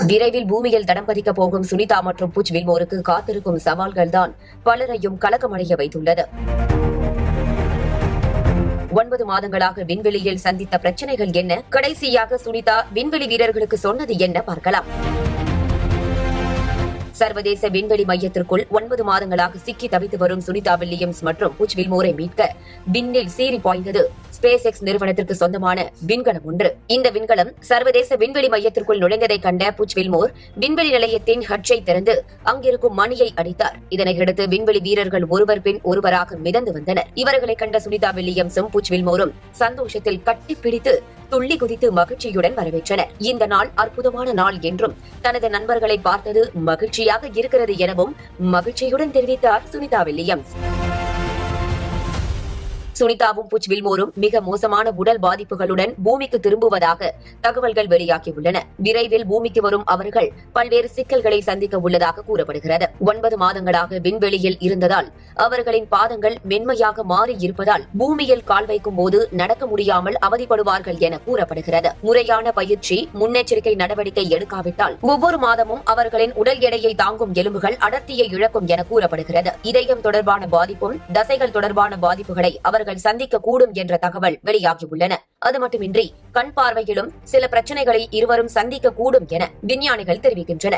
விரைவில் பூமியில் தடம் பதிக்க போகும் சுனிதா மற்றும் புஜ் வில்மோருக்கு காத்திருக்கும் சவால்கள்தான் பலரையும் கலக்கமடைய வைத்துள்ளது. 9 மாதங்களாக விண்வெளியில் சந்தித்த பிரச்சனைகள் என்ன, கடைசியாக சுனிதா விண்வெளி வீரர்களுக்கு சொன்னது என்ன பார்க்கலாம். சர்வதேச விண்வெளி மையத்திற்குள் 9 மாதங்களாக சிக்கி தவித்து வரும் சுனிதா வில்லியம்ஸ் மற்றும் புஜ் வில்மோரை மீட்க விண்ணில் சீறி பாய்ந்தது ஸ்பேஸ் எக்ஸ் நிறுவனத்திற்கு சொந்தமான விண்கலம் ஒன்று. இந்த விண்கலம் சர்வதேச விண்வெளி மையத்திற்குள் நுழைந்ததை கண்ட புஜ் வில்மோர் விண்வெளி நிலையத்தின் ஹட்சை திறந்து அங்கிருக்கும் மணியை அடித்தார். இதனையடுத்து விண்வெளி வீரர்கள் ஒருவர் பின் ஒருவராக மிதந்து வந்தனர். இவர்களை கண்ட சுனிதா வில்லியம்ஸும் புஜ் வில்மோரும் சந்தோஷத்தில் கட்டிப்பிடித்து துள்ளி குதித்து மகிழ்ச்சியுடன் வரவேற்றனர். இந்த நாள் அற்புதமான நாள் என்றும் தனது நண்பர்களை பார்த்தது மகிழ்ச்சியாக இருக்கிறது எனவும் மகிழ்ச்சியுடன் தெரிவித்தார் சுனிதா வில்லியம்ஸ். சுனிதாவும் புஜ் வில்மோரும் மிக மோசமான உடல் பாதிப்புகளுடன் பூமிக்கு திரும்புவதாக தகவல்கள் வெளியாகியுள்ளன. விரைவில் பூமிக்கு வரும் அவர்கள் பல்வேறு சிக்கல்களை சந்திக்க உள்ளதாக கூறப்படுகிறது. 9 மாதங்களாக விண்வெளியில் இருந்ததால் அவர்களின் பாதங்கள் மென்மையாக மாறி இருப்பதால் பூமியில் கால் வைக்கும் போது நடக்க முடியாமல் அவதிப்படுவார்கள் என கூறப்படுகிறது. முறையான பயிற்சி, முன்னெச்சரிக்கை நடவடிக்கை எடுக்காவிட்டால் ஒவ்வொரு மாதமும் அவர்களின் உடல் எடையை தாங்கும் எலும்புகள் அடர்த்தியை இழக்கும் என கூறப்படுகிறது. இதயம் தொடர்பான பாதிப்பும் தசைகள் தொடர்பான பாதிப்புகளை அவர்கள் சந்திக்க கூடும் என்ற தகவல் வெளியாகியுள்ளன. அது மட்டுமின்றி கண் பார்வையிலும் சில பிரச்சனைகளை இருவரும் சந்திக்க கூடும் என விஞ்ஞானிகள் தெரிவிக்கின்றனர்.